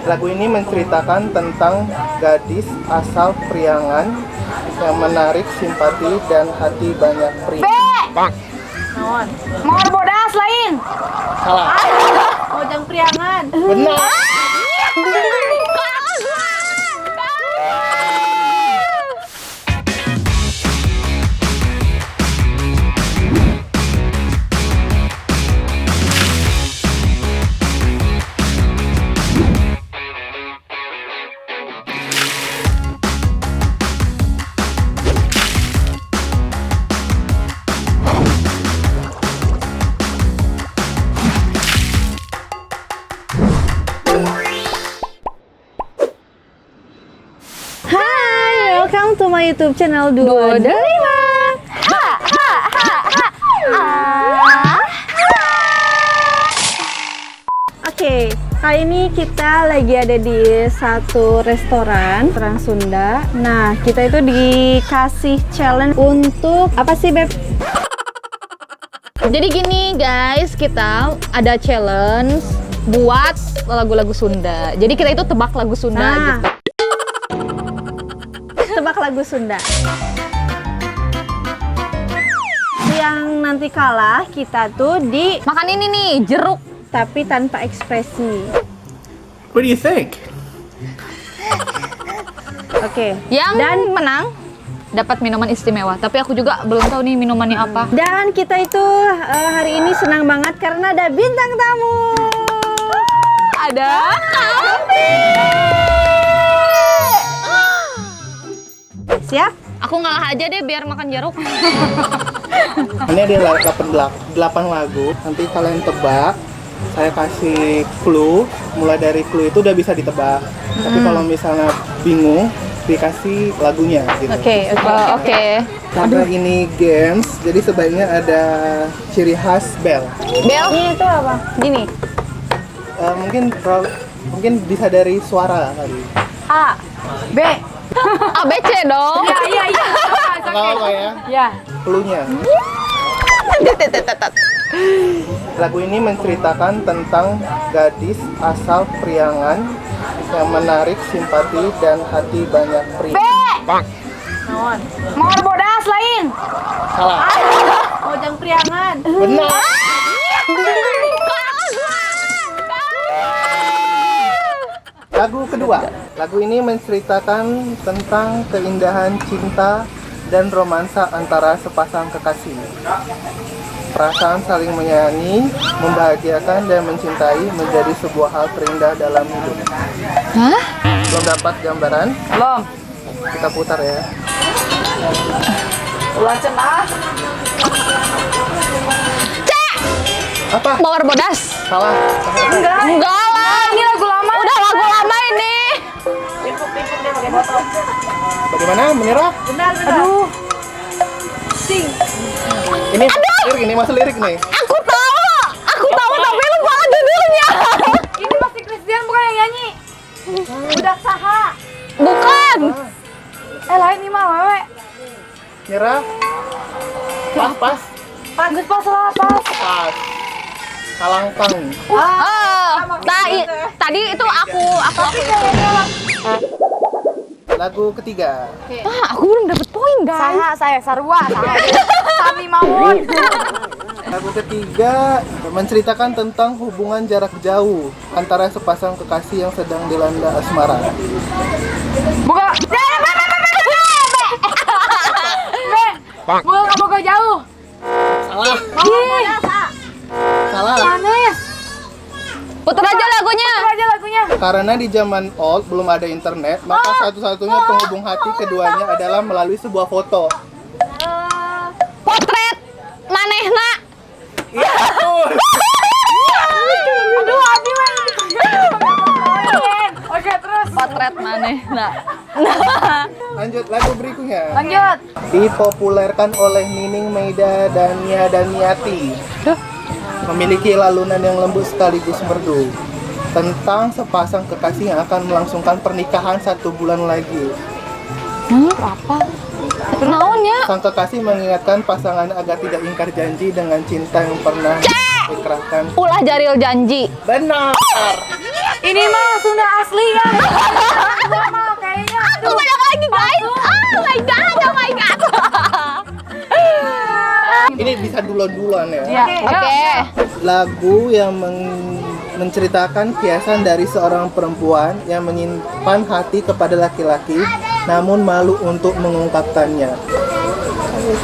Lagu ini menceritakan tentang gadis asal Priangan yang menarik simpati dan hati banyak pria. Naon? Mawar bodas lain. Salah. Ojang Priangan. Benar. Welcome to my YouTube channel 225. Oke, kali ini kita lagi ada di satu restoran Sunda. Nah, kita itu dikasih challenge untuk apa sih, Beb? Jadi gini guys, kita ada challenge buat lagu-lagu Sunda. Jadi kita itu tebak lagu Sunda gitu. Tebak lagu Sunda. Yang nanti kalah kita tuh di Makan ini nih, jeruk. tapi tanpa ekspresi. What do you think? Oke. Yang Dan menang dapat minuman istimewa. Tapi aku juga belum tahu nih minumannya apa. Dan kita itu hari ini senang banget karena ada bintang tamu. Ada kami. Siap? Aku ngalah aja deh biar makan jeruk. Ini ada 8 lagu. Nanti kalian tebak. Saya kasih clue. Mulai dari clue itu udah bisa ditebak. Tapi kalau misalnya bingung, dikasih lagunya gitu. Oke. Oke. Karena ini games, jadi sebaiknya ada ciri khas bel. Bel. Ini itu apa? Gini. Mungkin bisa dari suara kali. A, B. ABC dong. Iya. Nggak apa ya? Ya. Cluenya. Lagu ini menceritakan tentang gadis asal Priangan yang menarik simpati dan hati banyak pria. Naon? Mawar bodas lain. Salah. Ojang Priangan. Benar. Lagu kedua. Lagu ini menceritakan tentang keindahan cinta dan romansa antara sepasang kekasih. Perasaan saling menyayangi, membahagiakan dan mencintai menjadi sebuah hal terindah dalam hidup. Hah? Belum dapat gambaran? Belum. Kita putar ya. Ulah cenah. Apa? Mawar bodas. Salah. Enggak lah. Ini lagu lama. Udah lagu lama ini. Bagaimana? Menyerah? Benar. Aduh. Sing. Ini lirik ini, masuk lirik nih. Aku tahu tapi lupa judulnya. Ini masih Christian bukan yang nyanyi. Budak saha. Bukan. Lain ini mah wewe. Nyerah? Pas. Geus pas lah pas. Pas. Kalangkang. Tadi itu aku. Lagu ketiga. Aku belum dapet poin guys. Saya sarua. Sami Mamun. Lagu ketiga menceritakan tentang hubungan jarak jauh antara sepasang kekasih yang sedang dilanda asmara. Buka. Buka jauh. Salah. Salah. Manis. Putar aja lagunya. Aja lagunya. Karena di zaman old belum ada internet, maka satu-satunya penghubung hati keduanya adalah melalui sebuah foto. Potret manehna. Iya, betul. Aduh, Abi mah. Oke, terus. Potret manehna. Lanjut lagu berikutnya. Lanjut. Dipopulerkan oleh Nining Meida dan Nia Daniati. Memiliki lalunan yang lembut sekaligus merdu. Tentang sepasang kekasih yang akan melangsungkan pernikahan 1 bulan lagi. Apa? Naonnya? Sang kekasih mengingatkan pasangan agar tidak ingkar janji dengan cinta yang pernah diikrarkan. Ulah Jaril janji. Benar. Ini mah Sunda asli. duluan ya. Ya. Oke. Lagu yang menceritakan kiasan dari seorang perempuan yang menyimpan hati kepada laki-laki namun malu untuk mengungkapkannya.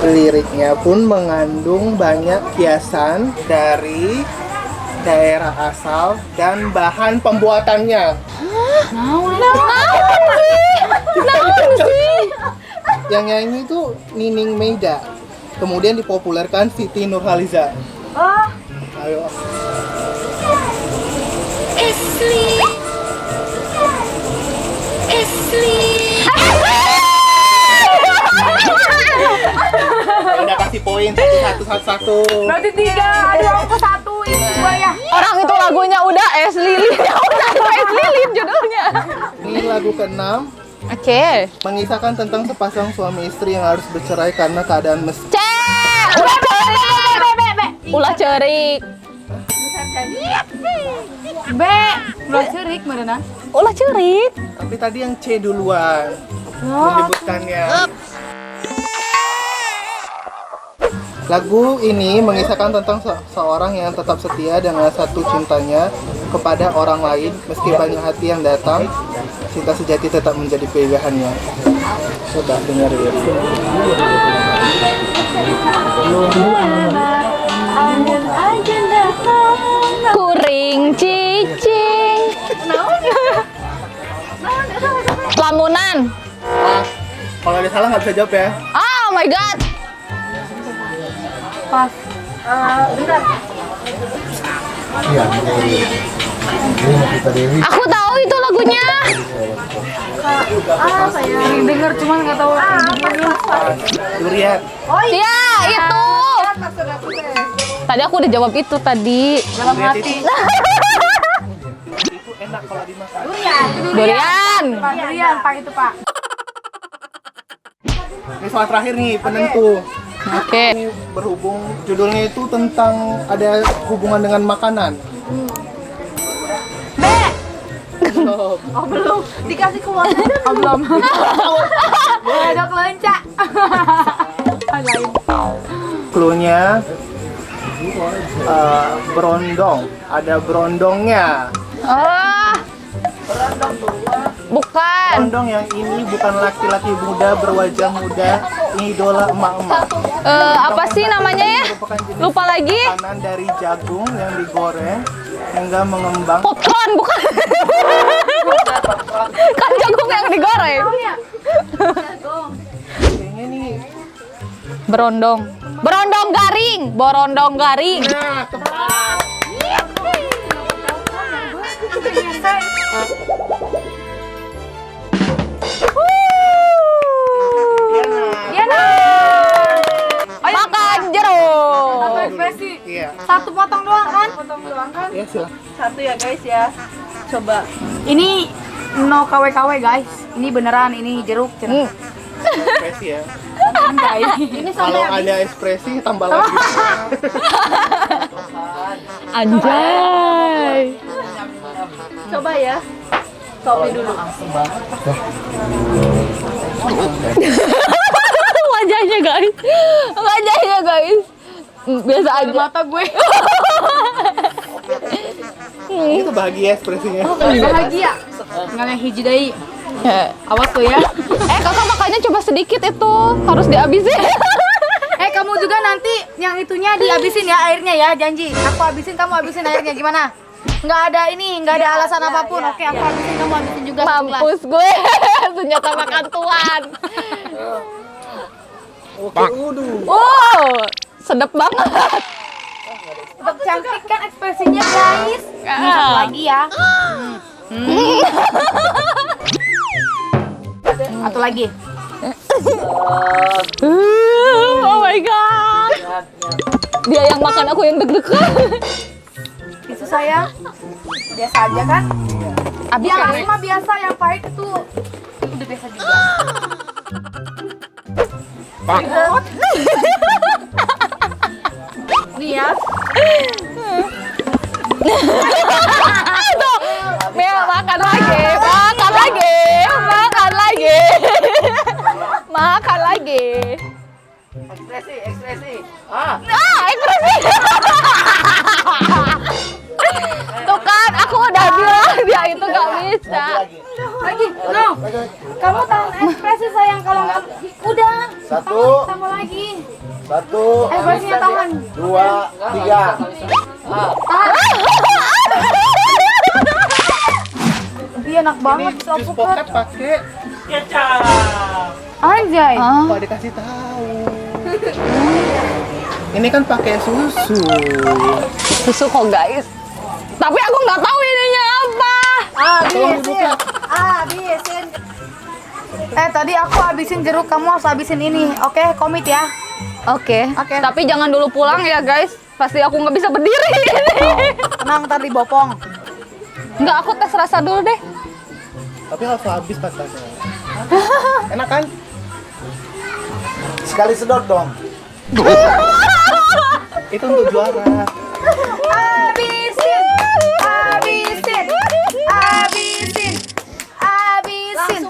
Liriknya pun mengandung banyak kiasan dari daerah asal dan bahan pembuatannya. Naon sih? Yang nyanyi itu Nining Meida. Kemudian dipopulerkan Siti Nurhaliza. Oh, Ayo. Udah kasih poin satu. berarti 3. Aduh, aku 1 ini 2 ya. Orang itu lagunya udah es lilin, ya udah itu es lilin judulnya. Ini lagu ke-6 Oke. mengisahkan tentang sepasang suami istri yang harus bercerai karena keadaan mesra. Ulah cerik. Ulah cerik. B. Ulah cerik mana? Ulah cerik. Tapi tadi yang C duluan menyebutkannya. Lagu ini mengisahkan tentang seorang yang tetap setia dengan satu cintanya kepada orang lain meski banyak hati yang datang. Cinta sejati tetap menjadi pilihannya. Coba dengerin. Kuring cicing. Lamunan. Ah, kalau ada salah nggak bisa jawab ya. Oh my god. Pas. Bentar. Aku tahu itu lagunya. Apa ya? Denger cuman nggak tahu. Durian. Ya, itu. Tadi aku udah jawab itu tadi. Dalam hati. Itu enak kalau dimakan. Durian. Pak Durian, Pak itu, Pak. Ini soal terakhir nih, penentu. Oke. Ini berhubung judulnya itu tentang ada hubungan dengan makanan. B. Oh, belum. Dikasih keluar. Oh, belum. Ada kelenca. Lain. Cluenya berondong, ada berondongnya. Oh. Bukan. Berondong yang ini bukan laki-laki muda berwajah muda, ini idola emak-emak. Apa sih namanya ya? Merupakan jenis Lupa lagi. makanan dari jagung yang digoreng hingga mengembang. Popcorn bukan? Kan jagung yang digoreng. Kayaknya nih. Berondong. Berondong garing. Borondong garing. Nah, tepat. Diana. Makan jeruk. Satu ekspresi. Iya. Satu potong doang kan? Potong doang kan? Ya silakan. Satu ya guys ya. Coba. Ini no KW-KW guys. Ini beneran ini jeruk. Ekspresi ya. Guys. Ini Kalau ada ekspresi tambah lagi. Anjay. coba ya. Kopi dulu. Wajahnya guys. Wajahnya guys. Biasa aja. Mata gue. Itu bahagia ekspresinya. Bahagia. Nggak yang hiji deui. Awas tuh ya. Kakak makanya coba sedikit itu. Harus dihabisin. Kamu juga nanti yang itunya dihabisin ya airnya ya, janji. Aku habisin, kamu habisin airnya, gimana? Nggak ada ini, nggak ada alasan apapun. Oke, aku habisin, kamu habisin juga. Mampus gue. Senjata makan tuan. Oke, uduh. Sedap banget. Tetap cantik kan ekspresinya guys. Ini satu lagi ya. Satu lagi. Oh my god. Dia yang makan, aku yang deg-degan. Tisu saya biasa aja kan? Abis Yang kan? manis mah biasa, yang pahit itu udah biasa juga. Nih ya. Tuh, Mel makan lagi, makan lagi, makan lagi, makan lagi. Ekspresi, ekspresi. ekspresi. Tuh kan, aku udah bilang dia itu gak bisa. Lagi. No. Kamu tahan ekspresi sayang kalau nggak. Udah. Satu. Tambah lagi. Satu. Ekspresinya tahan. 2, 3. Iya enak banget Ini sop jus poket. poket pakai Anjay. kok dikasih tahu. Ini kan pakai susu. Susu kok guys. Tapi aku nggak tahu ininya apa. Tolong dibuka. Habisin. Tadi aku habisin jeruk, kamu harus habisin ini. Oke, komit ya. Oke. Oke. Tapi jangan dulu pulang ya guys. Pasti aku nggak bisa berdiri. Tenang, ntar dibopong. Nggak, aku tes rasa dulu deh. Tapi harus habis pastasnya. Enak kan? Sekali sedot dong. Itu untuk juara. Habisin. Habisin. Habisin. Habisin.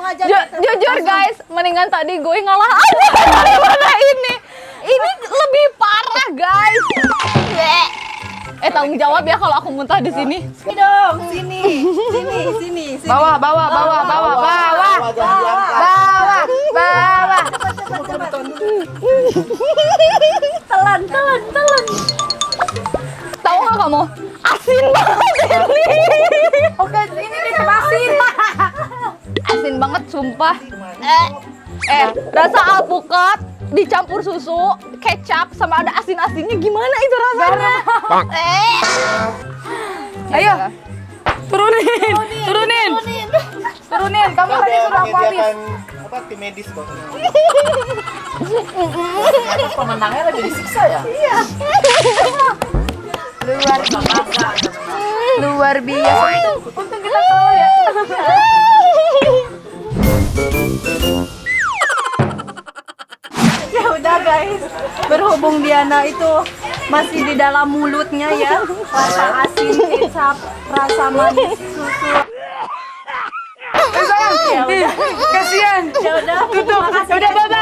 Jujur guys, mendingan tadi gue ngalah aja daripada ini. Ini lebih parah guys. Tanggung jawab ya kalau aku muntah di sini. Sini dong, sini. Sini. Bawah. Telan. Tahu nggak kamu? Asin banget ini. Oke, ini ditebasin. Asin banget sumpah. Rasa alpukat dicampur susu, kecap sama ada asin-asinnya, gimana itu rasanya? Ayo. Turunin. Kamu tadi sudah aku habis. Menyediakan apa tim medis kok. Pemenangnya lagi disiksa ya? Luar biasa. Untung kita kalah ya. Ya udah guys, berhubung Diana itu masih di dalam mulutnya ya, rasa asin kecap, rasa manis susu. Sayang, kasihan. Ya udah, tutup. Udah bye.